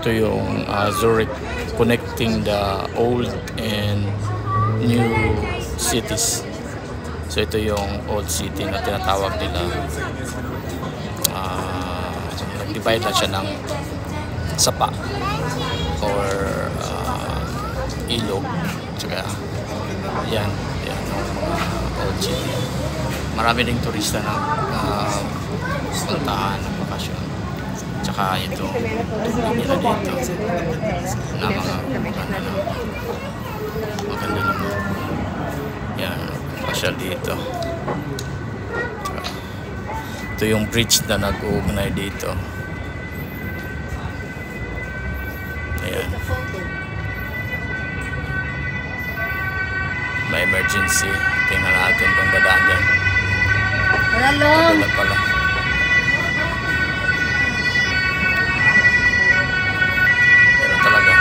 ito yung Zurich, connecting the old and new cities. So ito yung old city na tinatawag nila. Nag-divide na siya ng sapa or ilog. Tsaka yan yung mga old city. Marami ding turista na puntahan ng bakasyon. Tsaka ito nila dito na mga maganda naman. Yan, pasyal dito. Tsaka, ito yung bridge na nag-uugnay dito. Ayan. May emergency. Tingnan natin kung dadaan dyan. Hello. Pala. Pero talaga.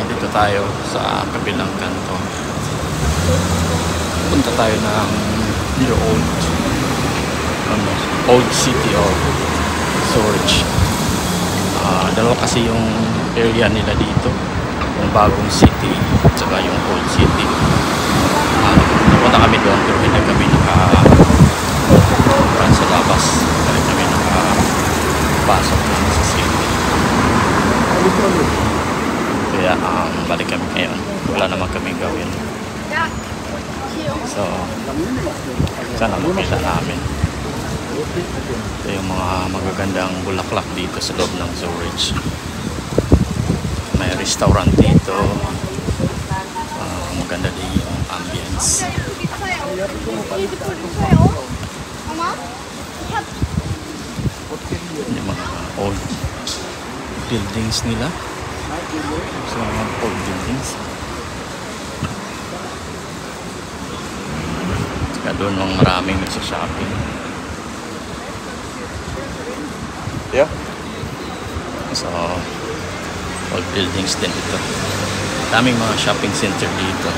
Dito tayo sa kabilang kanto. Punta tayo ng old city of Zurich. Dalawa kasi yung area nila dito, yung bagong city at saka yung old city. Napunta kami doon pero hindi kami naka-run sa labas, hindi kami nakapasok na sa city. Kaya balik kami ngayon. Wala naman kaming gawin. So, sana makita namin. Ito yung mga magagandang bulaklak dito sa loob ng Zurich. May restaurant dito. Maganda din yung ambience. Yung mga old buildings nila. So, mga old buildings. Saka doon mga maraming nagsashopping. Yeah. So, old buildings din ito. Daming mga shopping center dito.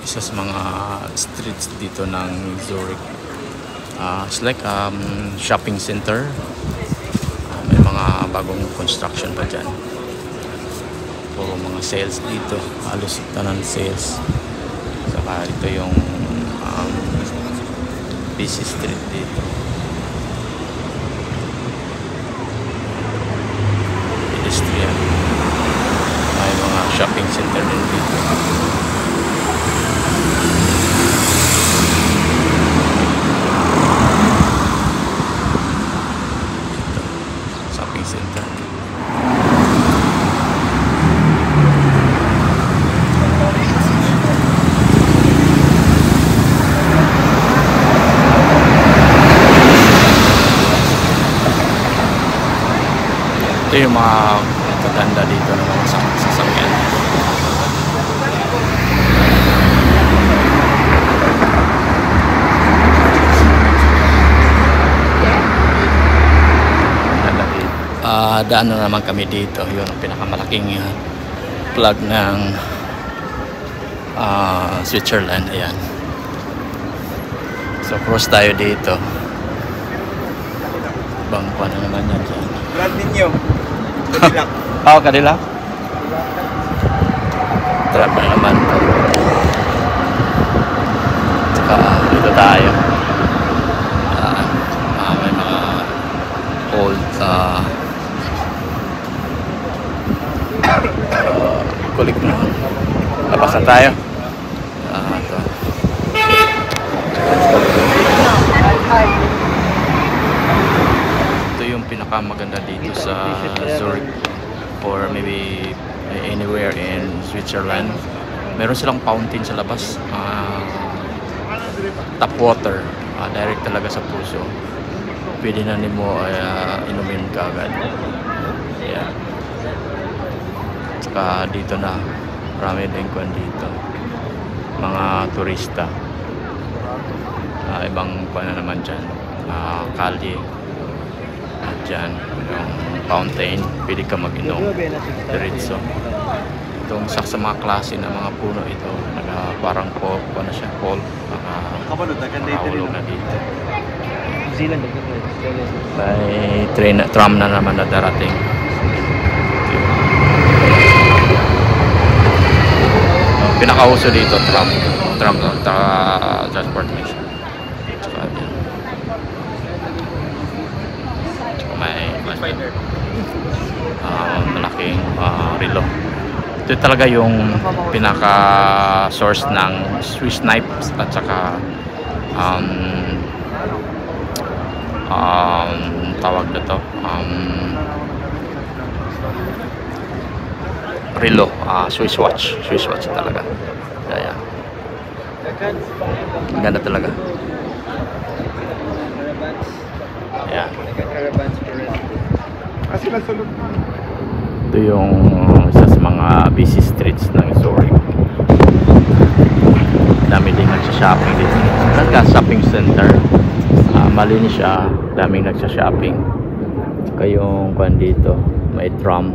Isa sa mga streets dito ng Zurich. It's like shopping center. May mga bagong construction pa dyan. Puro mga sales dito. Halos tanan sales. Saka ito yung busy street dito. Pedestrian. May mga shopping center din dito. Center. Ito yung mga magaganda dito ng mga sasakyan. Daan na naman kami dito. Yun ang pinakamalaking plug ng Switzerland. Ayan. So cross tayo dito. Bangpa na naman yan dyan. Brand ninyo. Cadillac. Cadillac. Trap na naman to. Saka dito tayo. May mga old kulik na. Labasan tayo. Ito. Ito yung pinakamaganda dito sa Zurich or maybe anywhere in Switzerland. Meron silang fountain sa labas. Tap water. Direct talaga sa puso. Pwede na nimo inumin ka agad. Ayan. Saka dito na, marami din kuwan dito. Mga turista. Ibang kuwan na naman dyan. Kalye. At dyan, yung fountain. Pwede ka mag-inom. Diretso. Itong isa sa mga klase ng mga puno ito. Parang po, ano siya, pole. Nakahulog na dito. May tram na naman na darating. Pinakauso dito, tram transportation. May malaking relo. Ito talaga yung pinaka source ng Swiss knives at saka tawag na to relo, Swiss watch talaga. Ayan. Ganda talaga. Ayan. Ito yung isa sa mga busy streets ng Zurich. Dami din nagsha-shopping dito. Nagka-shopping center. Malinis siya. Daming nagsha-shopping. Saka yung kwan dito, may tram.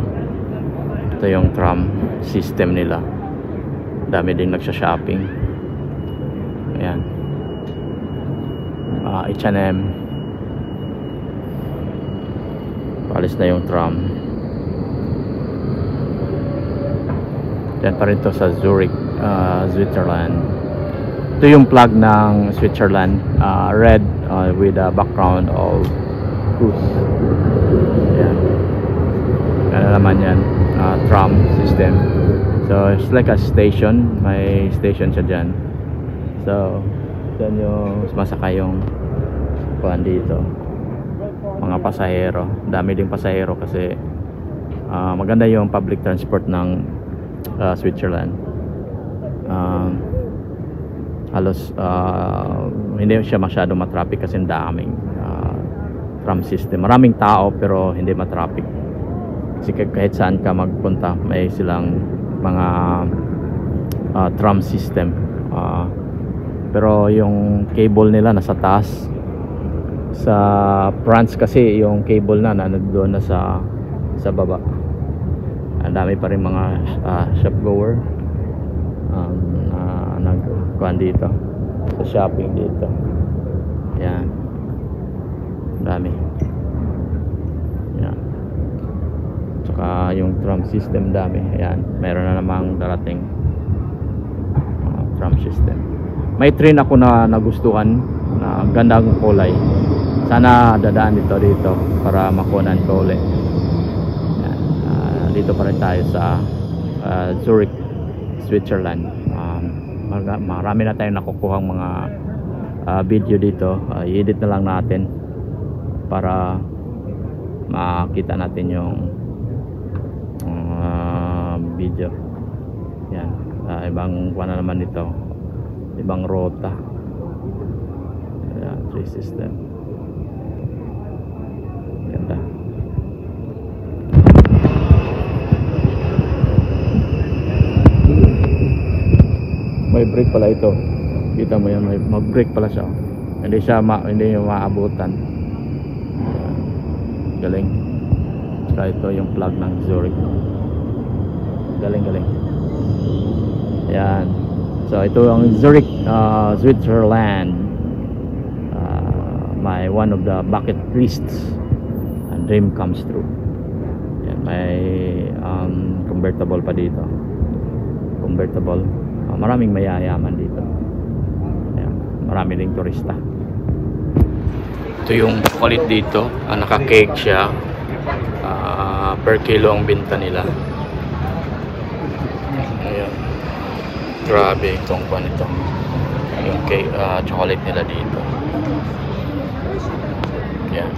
Ito yung tram system nila. Dami din nagsha-shopping. Ayan. H&M. Palis na yung tram. Yan pa rin to sa Zurich, Switzerland. Ito yung flag ng Switzerland, red with a background of cruise. Yan. Ano naman yan, tram system. So it's like a station, may station siya dyan. So dyan yung masakay yung kuhan dito, mga pasahero. Dami ding pasahero kasi maganda yung public transport ng Switzerland. Halos hindi siya masyado matraffic kasi daming tram system. Maraming tao pero hindi matraffic kasi kahit saan ka magpunta may silang mga tram system. Pero yung cable nila nasa taas. Sa France kasi yung cable na nandoon na sa baba. Ang dami pa rin mga shop goer nagkuhan dito sa shopping dito. Yan, dami. Yan, tsaka yung tram system dami. Yan, meron na namang darating tram system. May train ako na nagustuhan na ganda ang kulay. Sana dadaan dito para makunan ko ulit. Dito pa rin tayo sa Zurich, Switzerland. Marami na tayong nakukuhang mga video dito. I-edit na lang natin para makita natin yung video. Yan, ibang kuha na naman ito, ibang rota. Yan, tree system. Ganda. May brake pala ito. Kita mo yan, may mag-brake pala siya. Hindi siya hindi maabutan. Galing. Saka ito yung plug ng Zurich. Galing. Ayan. So ito ang Zurich, Switzerland. My one of the bucket lists. And dream comes true. Ayan, may convertible pa dito. Convertible. Maraming mayayaman dito. Ayan, marami ding turista. Ito yung chocolate dito. Naka-cake siya. Per kilo ang binta nila. Ayan. Grabe itong pan ito. Yung cake, chocolate nila dito. Ayan.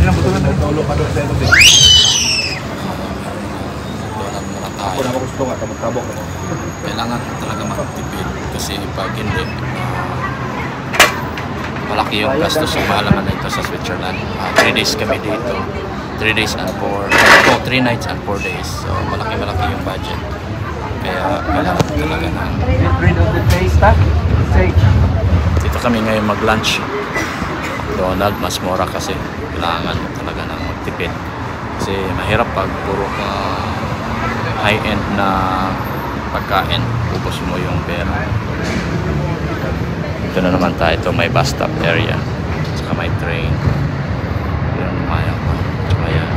Doon muna tayo. Ako na gusto nga, tabok-tabok ako. Kailangan talaga magtipid kasi pag hindi, malaki yung gastos sa mahalaman na ito sa Switzerland. 3 days kami dito. 3 days and 3 nights and 4 days. So malaki-malaki yung budget. Kaya kailangan talaga na. Dito kami ngayon mag-lunch. Donald, mas mura kasi kailangan talaga ng magtipid. Kasi mahirap pag puro ka high-end na pagkain, ubos mo yung pera. Ito na naman tayo. Ito may bus stop area. Saka may train. Yan, maya pa. Saka yan.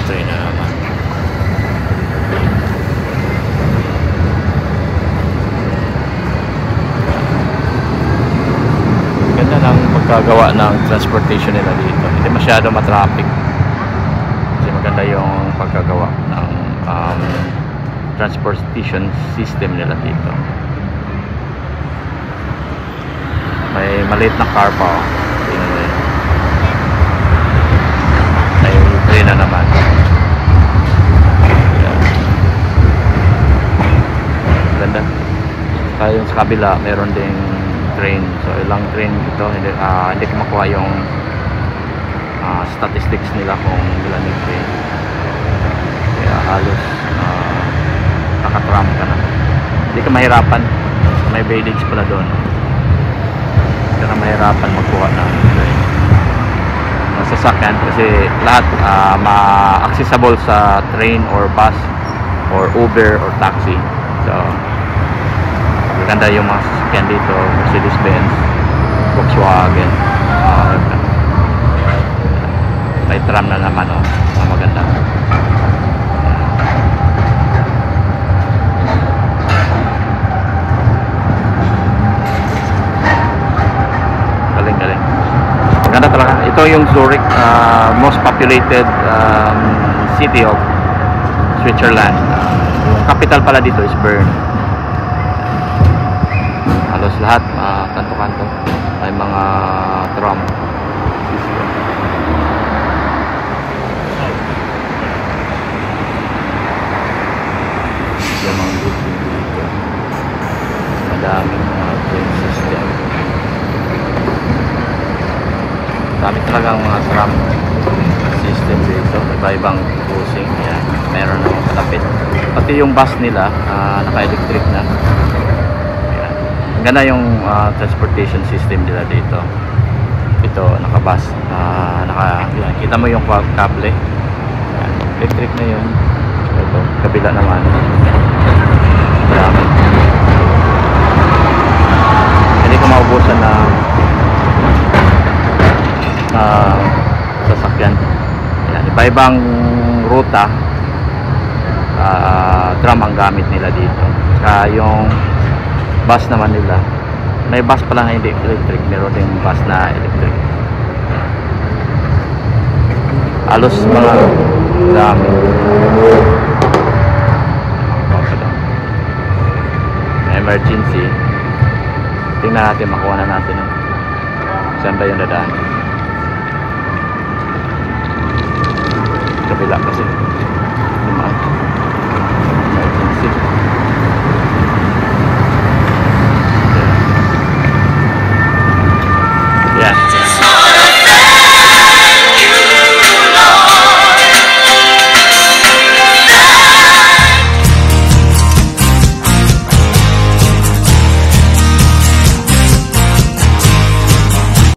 Train na naman. Ganda ng pagkagawa ng transportation nila dito. Hindi masyado matraffic. Kasi maganda yung pagkagawa ng transportation system nila dito. May maliit na car pa. Tingnan mo yun. May train na naman. Ayan. Ganda. Kaya yung sa kabila meron ding train. So ilang train ito. Hindi ko makuha yung statistics nila kung ilan yung train. Kaya halos nakatram ka na. Hindi ka mahirapan. May village pala doon. Hindi ka mahirapan magkuha ng sasakyan kasi lahat ma-accessible sa train or bus or Uber or taxi. So maganda yung mga sasakyan dito, Mercedes-Benz, Volkswagen, may tram na naman, maganda. Galing. Maganda talaga. Ito yung Zurich, most populated city of Switzerland. Yung capital pala dito is Bern. Halos lahat, kanto-kanto. May mga tram. Yung mga building dito. Madaming mga train system. Dami talagang mga tram system dito. Iba-ibang cruising. Ayan. Meron ng kalapit. Pati yung bus nila, naka-electric na. Ayan. Ang ganda yung transportation system nila dito. Ito, naka-bus. Ayan. Kita mo yung kable. Ayan. Electric na yun. Ito, kabila naman. Marami. Hindi ko maubusan na sasakyan. Ayan, iba-ibang ruta, tram ang gamit nila dito. Saka yung bus naman nila, may bus pala na hindi electric, meron ding bus na electric. Halos mga dami. Emergency. Tingnan natin, makuha na natin saan ba yung dadaan. Kabila kasi